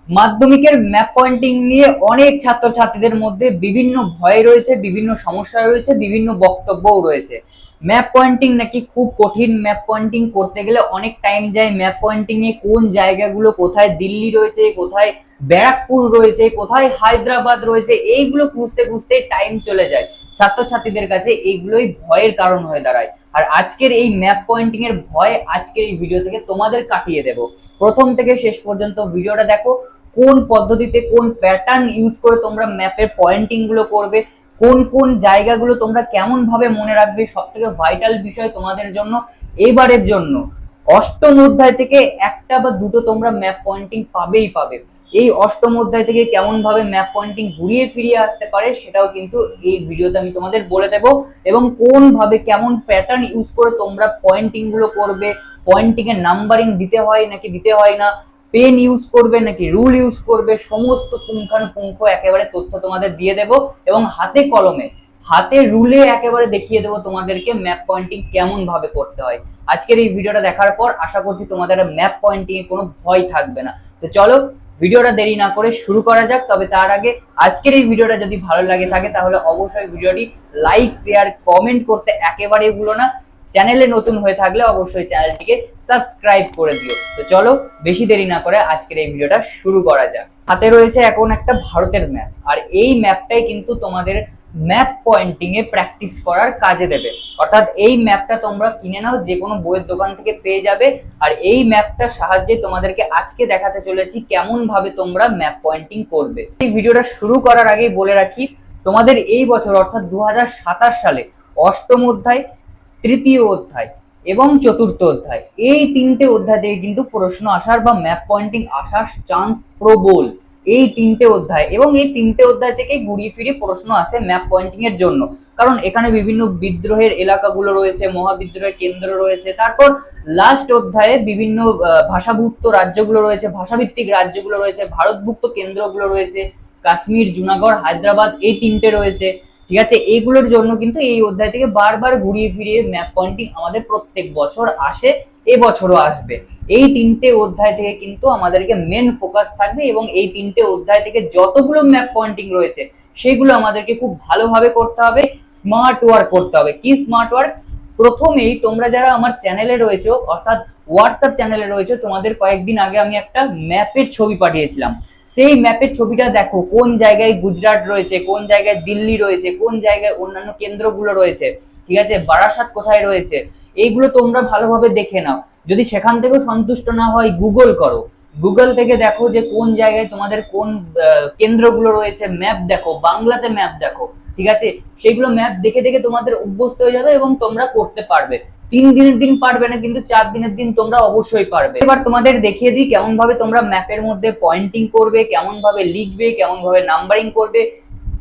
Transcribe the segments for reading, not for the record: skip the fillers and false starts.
মাধ্যমিকের map pointing নিয়ে অনেক ছাত্রছাত্রীদের মধ্যে বিভিন্ন ভয় রয়েছে, বিভিন্ন সমস্যা রয়েছে, বিভিন্ন বক্তব্যও রয়েছে। ম্যাপ পয়েন্টিং নাকি খুব কঠিন, ম্যাপ পয়েন্টিং করতে গেলে অনেক টাইম যায়, ম্যাপ পয়েন্টিং এ কোন জায়গাগুলো কোথায় দিল্লি রয়েছে, কোথায় ব্যারাকপুর রয়েছে, কোথায় হায়দ্রাবাদ রয়েছে, এইগুলো খুঁজতে খুঁজতে টাইম চলে যায়। ছাত্রছাত্রীদের কাছে এইগুলোই ভয়ের কারণ হয়ে দাঁড়ায়। আর আজকের এই ম্যাপ পয়েন্টিং এর ভয় আজকের এই ভিডিও থেকে তোমাদের কাটিয়ে দেব। প্রথম থেকে শেষ পর্যন্ত ভিডিওটা দেখো, কোন পদ্ধতিতে কোন প্যাটার্ন ইউজ করে তোমরা ম্যাপের পয়েন্টিং গুলো করবে, কোন কোন জায়গাগুলো তোমরা কেমন ভাবে মনে রাখবে, সব থেকে ভাইটাল বিষয় তোমাদের জন্য এবারের জন্য অষ্টম অধ্যায় থেকে একটা বা দুটো তোমরা ম্যাপ পয়েন্টিং পাবেই পাবে। এই অষ্টম অধ্যায় থেকে কেমন ভাবে ম্যাপ পয়েন্টিং ঘুরিয়ে ফিরিয়ে আসতে পারে সেটাও কিন্তু এই ভিডিওতে আমি তোমাদের বলে দেবো, এবং কোন ভাবে কেমন প্যাটার্ন ইউজ করে তোমরা পয়েন্টিং গুলো করবে, পয়েন্টিং এর নাম্বারিং দিতে হয় নাকি দিতে হয় না, পেন ইউজ করবে নাকি রুল ইউজ করবে, সমস্ত পুঙ্খানুপুঙ্খ একেবারে তথ্য তোমাদের দিয়ে দেব, এবং হাতে কলমে হাতে রুলে একেবারে দেখিয়ে দেবো তোমাদেরকে ম্যাপ পয়েন্টিং কেমন ভাবে করতে হয়। আজকের এই ভিডিওটা দেখার পর আশা করছি তোমাদের ম্যাপ পয়েন্টিং এ কোনো ভয় থাকবে না। তো চলো ভিডিওটা দেরি না করে শুরু করা যাক। তবে তার আগে আজকের এই ভিডিওটা যদি ভালো লাগে থাকে তাহলে অবশ্যই ভিডিওটি লাইক, শেয়ার, কমেন্ট করতে একেবারেই ভুলো না। চ্যানেলে নতুন হয়ে থাকলে অবশ্যই চ্যানেলটিকে সাবস্ক্রাইব করে দিও। তো চলো বেশি দেরি না করে আজকের এই ভিডিওটা শুরু করা যাক। হাতে রয়েছে এখন একটা ভারতের ম্যাপ, আর এই ম্যাপটাই কিন্তু তোমাদের ম্যাপ পয়েন্টিং এ প্র্যাকটিস করার কাজে দেবে। অর্থাৎ এই ম্যাপটা তোমরা কিনে নাও, যে কোনো বইয়ের দোকান থেকে পেয়ে যাবে। আর এই ম্যাপটার সাহায্যে তোমাদেরকে আজকে দেখাতে চলেছি কেমন ভাবে তোমরা ম্যাপ পয়েন্টিং করবে। এই ভিডিওটা শুরু করার আগেই বলে রাখি, তোমাদের এই বছর অর্থাৎ 2027 সালে অষ্টম অধ্যায়, তৃতীয় অধ্যায় এবং চতুর্থ অধ্যায়, এই তিনটে অধ্যায় থেকে কিন্তু প্রশ্ন আসার বা ম্যাপ পয়েন্টিং আসার চান্স প্রবল। এই তিনটে অধ্যায় এবং এই তিনটে অধ্যায় থেকে ঘুরিয়ে ফিরিয়ে প্রশ্ন আসে ম্যাপ পয়েন্টিং এর জন্য, কারণ এখানে বিভিন্ন বিদ্রোহের এলাকাগুলো রয়েছে, মহাবিদ্রোহের কেন্দ্র রয়েছে, তারপর লাস্ট অধ্যায়ে বিভিন্ন ভাষাভুক্ত রাজ্যগুলো রয়েছে, ভাষাভিত্তিক রাজ্যগুলো রয়েছে, ভারতভুক্ত কেন্দ্রগুলো রয়েছে, কাশ্মীর, জুনাগড়, হায়দ্রাবাদ, এই তিনটে রয়েছে। ঠিক আছে, এইগুলোর জন্য কিন্তু এই অধ্যায় থেকে বারবার ঘুরিয়ে ফিরিয়ে ম্যাপ পয়েন্টিং আমাদের প্রত্যেক বছর আসে, এবছরও আসবে। এই তিনটে অধ্যায় থেকে কিন্তু আমাদেরকে মেন ফোকাস থাকবে, এবং এই তিনটে অধ্যায় থেকে যতগুলো ম্যাপ পয়েন্টিং রয়েছে সেগুলো আমাদেরকে খুব ভালোভাবে করতে হবে, স্মার্ট ওয়ার্ক করতে হবে। কি স্মার্ট ওয়ার্ক? প্রথমেই তোমরা যারা আমার চ্যানেলে রয়েছে অর্থাৎ হোয়াটসঅ্যাপ চ্যানেলে রয়েছে, তোমাদের কয়েকদিন আগে আমি একটা ম্যাপের ছবি পাঠিয়েছিলাম। সেই ম্যাপের ছবিটা দেখো, কোন জায়গায় গুজরাট রয়েছে, কোন জায়গায় দিল্লি রয়েছে, কোন জায়গায় অন্যান্য কেন্দ্রগুলো রয়েছে, ঠিক আছে, বারাসাত কোথায় রয়েছে, এইগুলো তোমরা ভালোভাবে দেখে নাও। যদি সেখান থেকেও সন্তুষ্ট না হয়, গুগল করো, গুগল থেকে দেখো যে কোন জায়গায় তোমাদের কোন কেন্দ্রগুলো রয়েছে, ম্যাপ দেখো, বাংলাতে ম্যাপ দেখো। ঠিক আছে, সেগুলো ম্যাপ দেখে দেখে তোমাদের অভ্যস্ত হয়ে যাবে এবং তোমরা করতে পারবে। 3 দিনের দিন পারবে না, কিন্তু 4 দিনের দিন তোমরা অবশ্যই পারবে। এবার তোমাদের দেখিয়ে দিই কেমন ভাবে তোমরা ম্যাপের মধ্যে পয়েন্টিং করবে, কেমন ভাবে লিখবে, কেমন ভাবে নাম্বারিং করবে,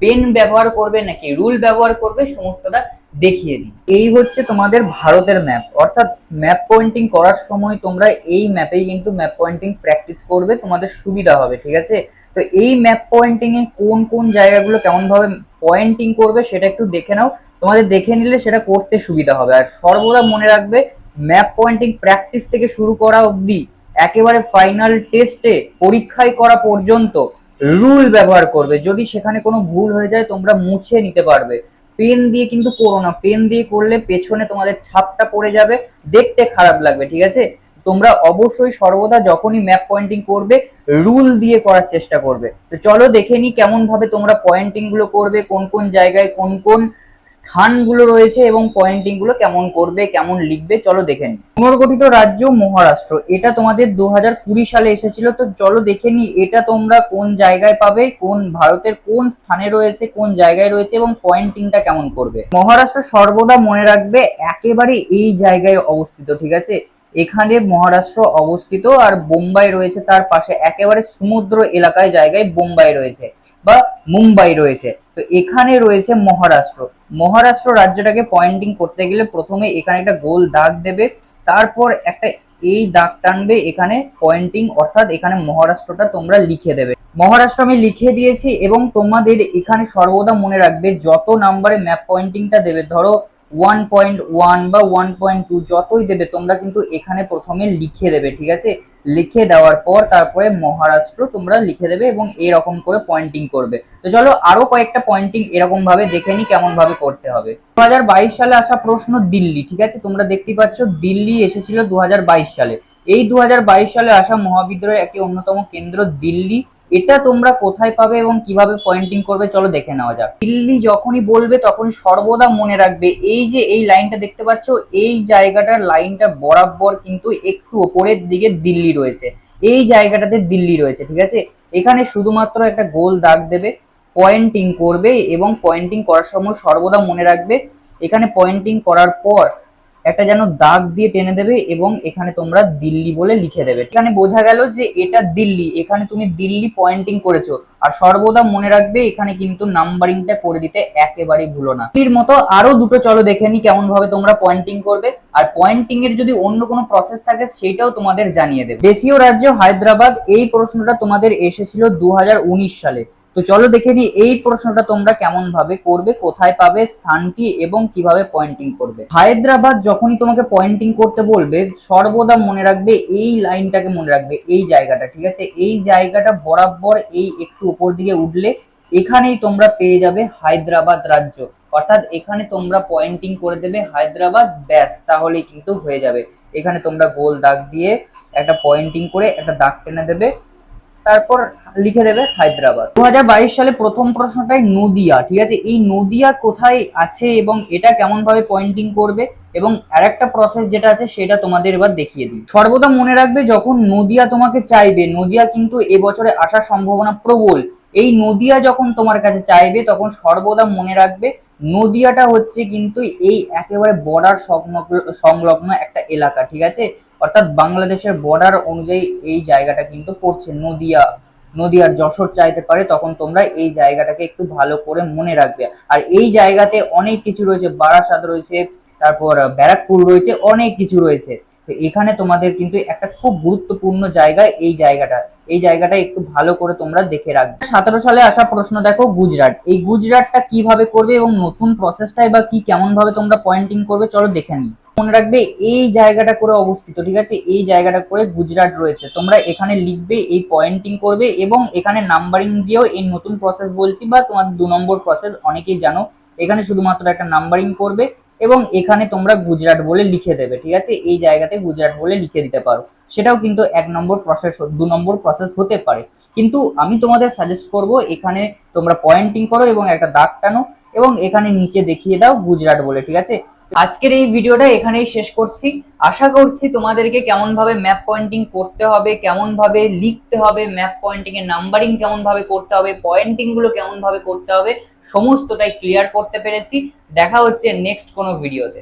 পেন ব্যবহার করবে নাকি রুল ব্যবহার করবে, সমস্তটা দেখিয়ে দিই। এই হচ্ছে তোমাদের ভারতের ম্যাপ, অর্থাৎ ম্যাপ পয়েন্টিং করার সময় তোমরা এই ম্যাপেই কিন্তু ম্যাপ পয়েন্টিং প্র্যাকটিস করবে, তোমাদের সুবিধা হবে। ঠিক আছে, তো এই ম্যাপ পয়েন্টিং এ কোন কোন জায়গাগুলো কেমন ভাবে পয়েন্টিং করবে সেটা একটু দেখে নাও, তোমাদের দেখে নিলে সেটা করতে সুবিধা হবে। আর সর্বদা মনে রাখবে, ম্যাপ পয়েন্টিং প্র্যাকটিস থেকে শুরু করা অবধি একেবারে ফাইনাল টেস্টে পরীক্ষায় করা পর্যন্ত রুল ব্যবহার করবে। যদি সেখানে কোনো ভুল হয়ে যায় তোমরা মুছে নিতে পারবে। পেন দিয়ে কিন্তু করো না, পেন দিয়ে করলে পেছনে তোমাদের ছাপটা পড়ে যাবে, দেখতে খারাপ লাগবে। ঠিক আছে, তোমরা অবশ্যই সর্বদা যখনই ম্যাপ পয়েন্টিং করবে রুল দিয়ে করার চেষ্টা করবে। তো চলো দেখে নি কেমন ভাবে তোমরা পয়েন্টিং গুলো করবে, কোন কোন জায়গায় কোন কোন স্থানগুলো রয়েছে এবং পয়েন্টিং গুলো কেমন করবে, কেমন লিখবে, চলো দেখে নি। পুনর্গঠিত রাজ্য মহারাষ্ট্র, এটা তোমাদের 2020 সালে এসেছিল। তো চলো দেখে নি এটা তোমরা কোন জায়গায় পাবে, কোন ভারতের কোন স্থানে রয়েছে, কোন জায়গায় রয়েছে এবং পয়েন্টিংটা কেমন করবে। মহারাষ্ট্র সর্বদা মনে রাখবে একেবারে এই জায়গায় অবস্থিত। ঠিক আছে, এখানে মহারাষ্ট্র অবস্থিত, আর বোম্বাই রয়েছে তার পাশে, একেবারে সমুদ্র এলাকায় জায়গায় বোম্বাই রয়েছে বা মুম্বাই রয়েছে। তো এখানে রয়েছে মহারাষ্ট্র। মহারাষ্ট্র রাজ্যটাকে পয়েন্টিং করতে গেলে প্রথমে এখানে একটা গোল দাগ দেবে, তারপর একটা এই দাগ টানবে এখানে পয়েন্টিং, অর্থাৎ এখানে মহারাষ্ট্রটা তোমরা লিখে দেবে। মহারাষ্ট্র আমি লিখে দিয়েছি, এবং তোমাদের এখানে সর্বদা মনে রাখবে যত নাম্বারে ম্যাপ পয়েন্টিংটা দেবে, ধরো 1.1 বা 1.2 যতই দেবে তোমরা কিন্তু এখানে প্রথমে লিখে দেবে, ঠিক আছে। লিখে দেওয়ার পর তারপরে মহারাষ্ট্র তোমরা লিখে দেবে এবং এরকম করে পয়েন্টিং করবে। তো চলো আরো কয়েকটা পয়েন্টিং এরকম ভাবে দেখে নি কেমন ভাবে করতে হবে। 2022 সালে আসা প্রশ্ন দিল্লি, ঠিক আছে। তোমরা দেখতেই পাচ্ছ দিল্লি এসেছিল 2022 সালে। এই 2022 সালে আসা মহাবিদ্যালয়ের একটি অন্যতম কেন্দ্র দিল্লি। এটা তোমরা কোথায় পাবে এবং কিভাবে পয়েন্টিং করবে চলো দেখে নেওয়া যাক। দিল্লি যখনই বলবে তখনই সর্বদা মনে রাখবে এই যে এই লাইনটা দেখতে পাচ্ছ, এই জায়গাটার লাইনটা বরাবর কিন্তু একটু ওপরের দিকে দিল্লি রয়েছে, এই জায়গাটাতে দিল্লি রয়েছে, ঠিক আছে। এখানে শুধুমাত্র একটা গোল দাগ দেবে, পয়েন্টিং করবে এবং পয়েন্টিং করার সময় সর্বদা মনে রাখবে এখানে পয়েন্টিং করার পর একটা যেন দাগ দিয়ে টেনে দেবে এবং এখানে তোমরা দিল্লি বলে লিখে দেবে। এখানে বোঝা গেল যে এটা দিল্লি, এখানে তুমি দিল্লি পয়েন্টিং করেছো। আর সর্বদা মনে রাখবে এখানে কিন্তু নাম্বারিংটা করে দিতে একেবারেই ভুলো না। এর মতো আরো দুটো চলো দেখে নি কেমন ভাবে তোমরা পয়েন্টিং করবে। আর পয়েন্টিং এর যদি অন্য কোনো প্রসেস থাকে সেটাও তোমাদের জানিয়ে দেবে। দেশীয় রাজ্য হায়দ্রাবাদ, এই প্রশ্নটা তোমাদের এসেছিল 2019 সালে। তো চলো দেখে নি এই প্রশ্নটা তোমরা কেমন ভাবে করবে, কোথায় পাবে স্থানটি এবং কিভাবে পয়েন্টিং করবে। হায়দ্রাবাদ যখনই তোমাকে পয়েন্টিং করতে বলবে সর্বদা মনে রাখবে এই লাইনটাকে মনে রাখবে, এই জায়গাটা, ঠিক আছে। এই জায়গাটা বরাবর এই একটু উপর দিকে উঠলে এখানেই তোমরা পেয়ে যাবে হায়দ্রাবাদ রাজ্য। অর্থাৎ এখানে তোমরা পয়েন্টিং করে দেবে হায়দ্রাবাদ, ব্যাস তাহলেই কিন্তু হয়ে যাবে। এখানে তোমরা গোল দাগ দিয়ে একটা পয়েন্টিং করে একটা দাগ টেনে দেবে, তারপর লিখে দেবে হায়দ্রাবাদ। 2022 সালে প্রথম প্রশ্নটাই নদিয়া, ঠিক আছে। এই নদিয়া কোথায় আছে এবং এটা কেমন ভাবে পয়েন্টিং করবে এবং আরেকটা প্রসেস যেটা আছে সেটা তোমাদের এবার দেখিয়ে দিই। সর্বদা মনে রাখবে যখন নদিয়া তোমাকে চাইবে, নদিয়া কিন্তু এবছরে আসার সম্ভাবনা প্রবল। এই নদিয়া যখন তোমার কাছে চাইবে তখন সর্বদা মনে রাখবে নদিয়াটা হচ্ছে কিন্তু এই একেবারে বর্ডার সংলগ্ন একটা এলাকা, ঠিক আছে। অর্থাৎ বাংলাদেশের বর্ডার অনুযায়ী এই জায়গাটা কিন্তু পড়ছে নদিয়া। নদিয়ার যশোর চাইতে পারে, তখন তোমরা এই জায়গাটাকে একটু ভালো করে মনে রাখবে। আর এই জায়গাতে অনেক কিছু রয়েছে, বারাসাত রয়েছে, তারপর ব্যারাকপুর রয়েছে, অনেক কিছু রয়েছে। তো এখানে তোমাদের কিন্তু একটা খুব গুরুত্বপূর্ণ জায়গা এই জায়গাটা একটু ভালো করে তোমরা দেখে রাখবে। 17 সালে আসা প্রশ্ন দেখো গুজরাট, এই গুজরাটটা কিভাবে করবে এবং নতুন প্রসেসটাই বা কি কেমন ভাবে তোমরা পয়েন্টিং করবে চলো দেখে নিই। মনে রাখবে এই জায়গাটা করে অবস্থিত, ঠিক আছে। এই জায়গাটা করে গুজরাট রয়েছে, তোমরা এখানে লিখবে, এই পয়েন্টিং করবে এবং এখানে নাম্বারিং দিয়েও এই নতুন প্রসেস বলছি বা তোমার 2 নম্বর প্রসেস অনেকেই জানো। এখানে শুধুমাত্র একটা নাম্বারিং করবে এবং এখানে তোমরা গুজরাট বলে লিখে দেবে, ঠিক আছে। এই জায়গাতে গুজরাট বলে লিখে দিতে পারো, সেটাও কিন্তু 1 নম্বর প্রসেস 2 নম্বর প্রসেস হতে পারে। কিন্তু আমি তোমাদের সাজেস্ট করব এখানে তোমরা পয়েন্টিং করো এবং একটা দাগ টানো এবং এখানে নিচে দেখিয়ে দাও গুজরাট বলে, ঠিক আছে। আজকের এই ভিডিওটা এখানেই শেষ করছি। আশা করছি তোমাদেরকে কেমন ভাবে ম্যাপ পয়েন্টিং করতে হবে, কেমন ভাবে লিখতে হবে, ম্যাপ পয়েন্টিং এর নাম্বারিং কেমন ভাবে করতে হবে, পয়েন্টিং গুলো কেমন ভাবে করতে হবে সমস্তটাই ক্লিয়ার করতে পেরেছি। দেখা হচ্ছে নেক্সট কোনো ভিডিওতে।